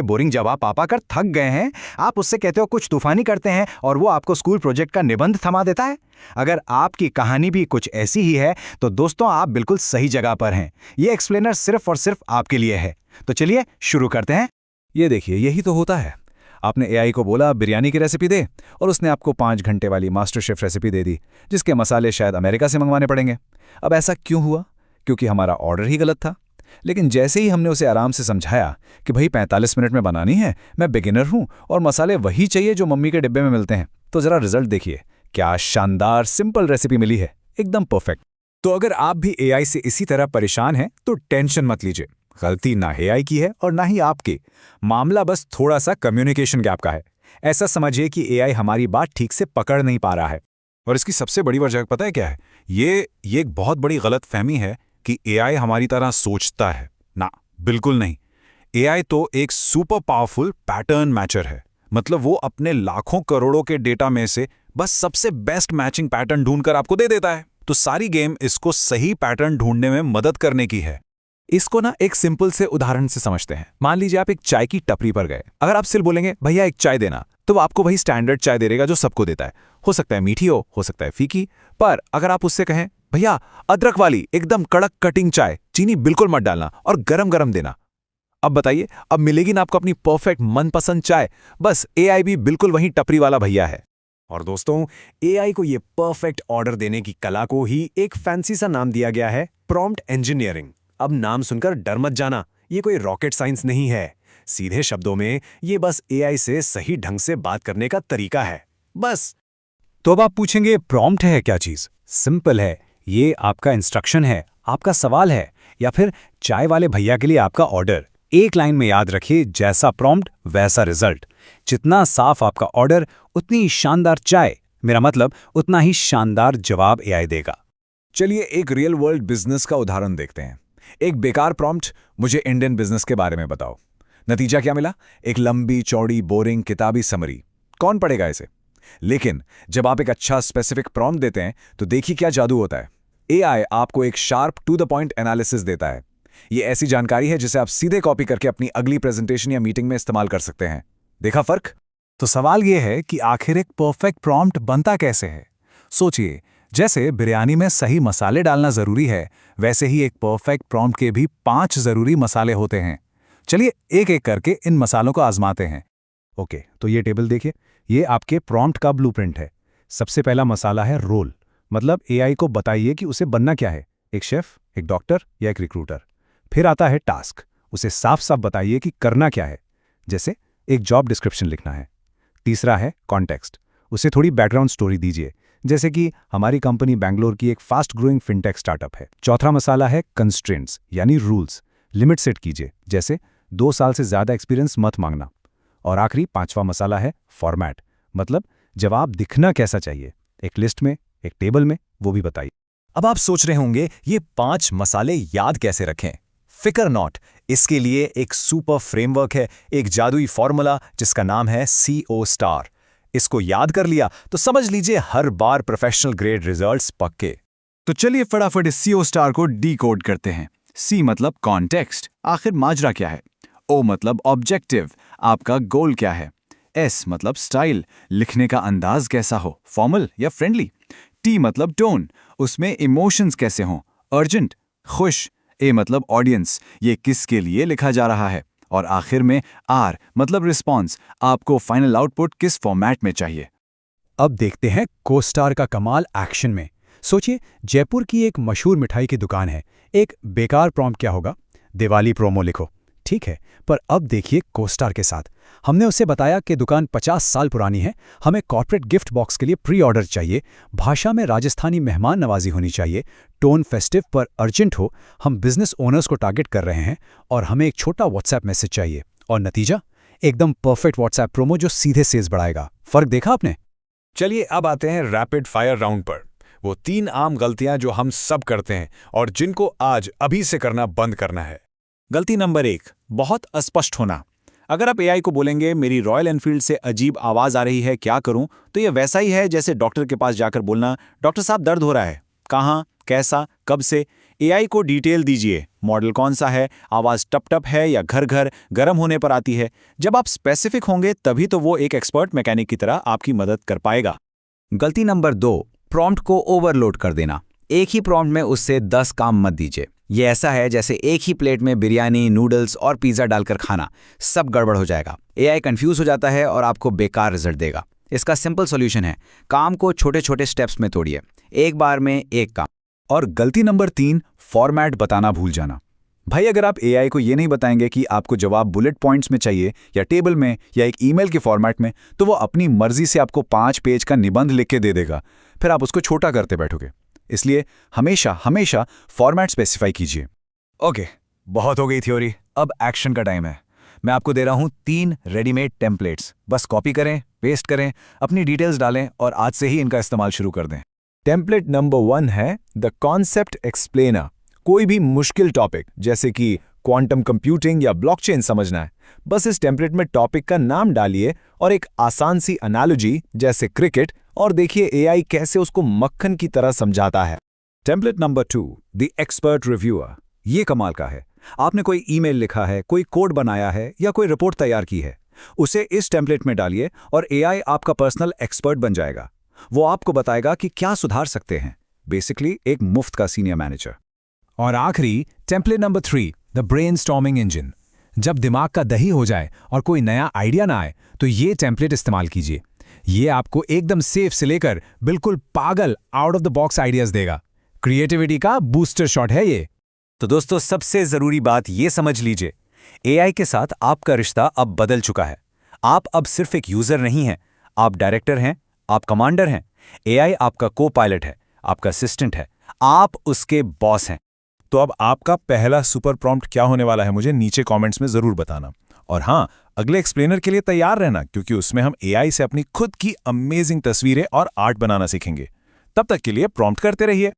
Boring जवाब पा कर थक गए हैं, आप उससे कहते हो कुछ तूफानी करते हैं और वो आपको स्कूल प्रोजेक्ट का निबंध थमा देता है। अगर आपकी कहानी भी कुछ ऐसी ही है तो दोस्तों आप बिल्कुल सही जगह पर हैं। ये एक्सप्लेनर सिर्फ और सिर्फ आपके लिए है। तो चलिए शुरू करते हैं। ये देखिए, यही तो होता है। आपने एआई को बोला बिरयानी की रेसिपी दे और उसने आपको 5 घंटे वाली मास्टर शेफ रेसिपी दे दी, जिसके मसाले शायद अमेरिका से मंगवाने पड़ेंगे। अब ऐसा क्यों हुआ? क्योंकि हमारा ऑर्डर ही गलत था। लेकिन जैसे ही हमने उसे आराम से समझाया कि भाई 45 मिनट में बनानी है, मैं बिगिनर हूं और मसाले वही चाहिए जो मम्मी के डिब्बे में मिलते हैं, तो जरा रिजल्ट देखिए। क्या शानदार सिंपल रेसिपी मिली है, एकदम परफेक्ट। तो अगर आप भी एआई से इसी तरह परेशान हैं तो टेंशन मत लीजिए। गलती ना एआई की है और ना ही आपकी। मामला बस थोड़ा सा कम्युनिकेशन गैप का है। ऐसा समझिए कि एआई हमारी बात ठीक से पकड़ नहीं पा रहा है। और इसकी सबसे बड़ी वजह पता है क्या है? ये एक बहुत बड़ी गलतफहमी है कि एआई हमारी तरह सोचता है। ना, बिल्कुल नहीं। एआई तो एक सुपर पावरफुल पैटर्न मैचर है। मतलब वो अपने लाखों करोड़ों के डेटा में से बस सबसे बेस्ट मैचिंग पैटर्न ढूंढकर आपको दे देता है। तो सारी गेम इसको सही पैटर्न ढूंढने में मदद करने की है। इसको ना एक सिंपल से उदाहरण से समझते हैं। मान लीजिए आप एक चाय की टपरी पर गए। अगर आप सिर्फ बोलेंगे भैया एक चाय देना, तो वो आपको वही स्टैंडर्ड चाय दे देगा जो सबको देता है। हो सकता है मीठी हो सकता है फीकी। पर अगर आप उससे कहें भैया अदरक वाली एकदम कड़क कटिंग चाय, चीनी बिल्कुल मत डालना और गरम गरम देना, अब बताइए, अब मिलेगी ना आपको अपनी परफेक्ट मनपसंद चाय। बस एआई भी बिल्कुल वही टपरी वाला भैया है। और दोस्तों, एआई को ये परफेक्ट ऑर्डर देने की कला को ही एक फैंसी सा नाम दिया गया है, प्रॉम्प्ट इंजीनियरिंग। अब नाम सुनकर डर मत जाना, ये कोई रॉकेट साइंस नहीं है। सीधे शब्दों में ये बस एआई से सही ढंग से बात करने का तरीका है, बस। तो अब आप पूछेंगे प्रॉम्प्ट है क्या चीज? सिंपल है, ये आपका इंस्ट्रक्शन है, आपका सवाल है, या फिर चाय वाले भैया के लिए आपका ऑर्डर। एक लाइन में याद रखिए, जैसा प्रॉम्प्ट वैसा रिजल्ट। जितना साफ आपका ऑर्डर उतनी शानदार चाय, मेरा मतलब उतना ही शानदार जवाब एआई देगा। चलिए एक रियल वर्ल्ड बिजनेस का उदाहरण देखते हैं। एक बेकार प्रॉम्प्ट, मुझे इंडियन बिजनेस के बारे में बताओ। नतीजा क्या मिला? एक लंबी चौड़ी बोरिंग किताबी समरी। कौन पढ़ेगा इसे? लेकिन जब आप एक अच्छा स्पेसिफिक प्रॉम्प्ट देते हैं तो देखिए क्या जादू होता है। एआई आपको एक sharp to the point analysis देता है। ये ऐसी जानकारी है जिसे आप सीधे कॉपी करके अपनी अगली प्रेजेंटेशन या मीटिंग में इस्तेमाल कर सकते हैं। देखा फर्क? तो सवाल यह है कि आखिर एक परफेक्ट प्रॉम्प्ट बनता कैसे है? सोचिए, जैसे बिरयानी में सही मसाले डालना जरूरी है, वैसे ही एक परफेक्ट प्रॉम्प्ट के भी 5 जरूरी मसाले होते हैं। चलिए एक एक करके इन मसालों को आजमाते हैं। ओके, तो ये टेबल देखिए, ये आपके प्रॉम्प्ट का ब्लूप्रिंट है। सबसे पहला मसाला है रोल, मतलब एआई को बताइए कि उसे बनना क्या है, एक शेफ, एक डॉक्टर या एक रिक्रूटर। फिर आता है टास्क, उसे साफ साफ बताइए कि करना क्या है, जैसे एक जॉब डिस्क्रिप्शन लिखना है। तीसरा है कॉन्टेक्स्ट, उसे थोड़ी बैकग्राउंड स्टोरी दीजिए, जैसे कि हमारी कंपनी बैंगलोर की एक फास्ट ग्रोइंग फिनटेक स्टार्टअप है। चौथा मसाला है कंस्ट्रेंट्स, यानी रूल्स, लिमिट सेट कीजिए, जैसे 2 साल से ज्यादा एक्सपीरियंस मत मांगना। और आखिरी 5वां मसाला है फॉर्मेट, मतलब जवाब दिखना कैसा चाहिए, एक लिस्ट में, एक टेबल में, वो भी बताइए। अब आप सोच रहे होंगे ये 5 मसाले याद कैसे रखें? फिकर नॉट, इसके लिए एक सुपर फ्रेमवर्क है, एक जादुई फॉर्मूला जिसका नाम है CO स्टार। इसको याद कर लिया तो समझ लीजिए हर बार प्रोफेशनल ग्रेड रिजल्ट्स पक्के। तो चलिए फटाफट इस CO स्टार को डीकोड करते हैं। C मतलब कॉन्टेक्स्ट, आखिर माजरा क्या है। O मतलब ऑब्जेक्टिव, आपका गोल क्या है। S मतलब स्टाइल, लिखने का अंदाज कैसा हो, फॉर्मल या फ्रेंडली। T मतलब टोन, उसमें इमोशंस कैसे हों, अर्जेंट, खुश। A मतलब ऑडियंस, ये किसके लिए लिखा जा रहा है। और आखिर में R मतलब रिस्पॉन्स, आपको फाइनल आउटपुट किस फॉर्मेट में चाहिए। अब देखते हैं कोस्टार का कमाल एक्शन में। सोचिए, जयपुर की एक मशहूर मिठाई की दुकान है। एक बेकार प्रॉम्प्ट क्या होगा? दिवाली प्रोमो लिखो, ठीक है। पर अब देखिए कोस्टार के साथ, हमने उसे बताया कि दुकान 50 साल पुरानी है, हमें कॉर्पोरेट गिफ्ट बॉक्स के लिए प्री ऑर्डर चाहिए, भाषा में राजस्थानी मेहमान नवाजी होनी चाहिए, टोन फेस्टिव पर अर्जेंट हो, हम बिजनेस ओनर्स को टारगेट कर रहे हैं, और हमें एक छोटा व्हाट्सएप मैसेज चाहिए। और नतीजा एकदम परफेक्ट व्हाट्सएप प्रोमो जो सीधे सेल्स बढ़ाएगा। फर्क देखा आपने? चलिए अब आते हैं रैपिड फायर राउंड पर। वो 3 आम गलतियां जो हम सब करते हैं और जिनको आज अभी से करना बंद करना है। गलती नंबर 1, बहुत अस्पष्ट होना। अगर आप एआई को बोलेंगे मेरी रॉयल एनफील्ड से अजीब आवाज आ रही है, क्या करूं, तो ये वैसा ही है जैसे डॉक्टर के पास जाकर बोलना डॉक्टर साहब दर्द हो रहा है, कहां, कैसा, कब से। एआई को डिटेल दीजिए, मॉडल कौन सा है, आवाज़ टप-टप है या घर-घर गर्म होने पर आती है। जब आप स्पेसिफिक होंगे तभी तो वो एक एक्सपर्ट मैकेनिक की तरह आपकी मदद कर पाएगा। गलती नंबर 2, प्रॉम्प्ट को ओवरलोड कर देना। एक ही प्रॉम्प्ट में उससे 10 काम मत दीजिए। ये ऐसा है जैसे एक ही प्लेट में बिरयानी, नूडल्स और पिज़्ज़ा डालकर खाना, सब गड़बड़ हो जाएगा। एआई कंफ्यूज हो जाता है और आपको बेकार रिजल्ट देगा। इसका सिंपल सॉल्यूशन है, काम को छोटे छोटे स्टेप्स में तोड़िए, एक बार में एक काम। और गलती नंबर 3, फॉर्मेट बताना भूल जाना। भाई अगर आप एआई को ये नहीं बताएंगे कि आपको जवाब बुलेट पॉइंट्स में चाहिए या टेबल में या एक ईमेल के फॉर्मेट में, तो वो अपनी मर्जी से आपको 5 पेज का निबंध लिख के दे देगा, फिर आप उसको छोटा करते बैठोगे। इसलिए हमेशा फॉर्मेट स्पेसिफाई कीजिए। ओके, बहुत हो गई थ्योरी, अब एक्शन का टाइम है। मैं आपको दे रहा हूं 3 रेडीमेड टेम्पलेट्स। बस कॉपी करें, पेस्ट करें, अपनी डिटेल्स डालें और आज से ही इनका इस्तेमाल शुरू कर दें। टेम्पलेट नंबर 1 है द कॉन्सेप्ट एक्सप्लेनर। कोई भी मुश्किल टॉपिक जैसे कि क्वांटम कंप्यूटिंग या ब्लॉकचेन समझना है, बस इस टेम्पलेट में टॉपिक का नाम डालिए और एक आसान सी एनालॉजी जैसे क्रिकेट, और देखिए एआई कैसे उसको मक्खन की तरह समझाता है। Template number 2, the expert reviewer. ये कमाल का है। आपने कोई ईमेल लिखा है, कोई कोड बनाया है या कोई रिपोर्ट तैयार की है, उसे इस टेम्पलेट में डालिए और एआई आपका पर्सनल एक्सपर्ट बन जाएगा। वो आपको बताएगा कि क्या सुधार सकते हैं। बेसिकली एक मुफ्त का सीनियर मैनेजर। और आखिरी template number 3, the brainstorming engine. जब दिमाग का दही हो जाए और कोई नया आइडिया ना आए तो ये टेम्पलेट इस्तेमाल कीजिए। ये आपको एकदम सेफ से लेकर बिल्कुल पागल out of the box ideas देगा। क्रिएटिविटी का बूस्टर शॉट है ये। तो दोस्तों, सबसे जरूरी बात ये समझ लीजिए, एआई के साथ आपका रिश्ता अब बदल चुका है। आप अब सिर्फ एक यूजर नहीं हैं, आप डायरेक्टर हैं, आप कमांडर हैं। एआई आपका को पायलट है, आपका असिस्टेंट है, आप उसके बॉस हैं। तो अब आपका पहला सुपर प्रॉम्प्ट क्या होने वाला है, मुझे नीचे कमेंट्स में जरूर बताना। और हाँ, अगले एक्सप्लेनर के लिए तैयार रहना, क्योंकि उसमें हम एआई से अपनी खुद की अमेजिंग तस्वीरें और आर्ट बनाना सीखेंगे। तब तक के लिए प्रॉम्प्ट करते रहिए।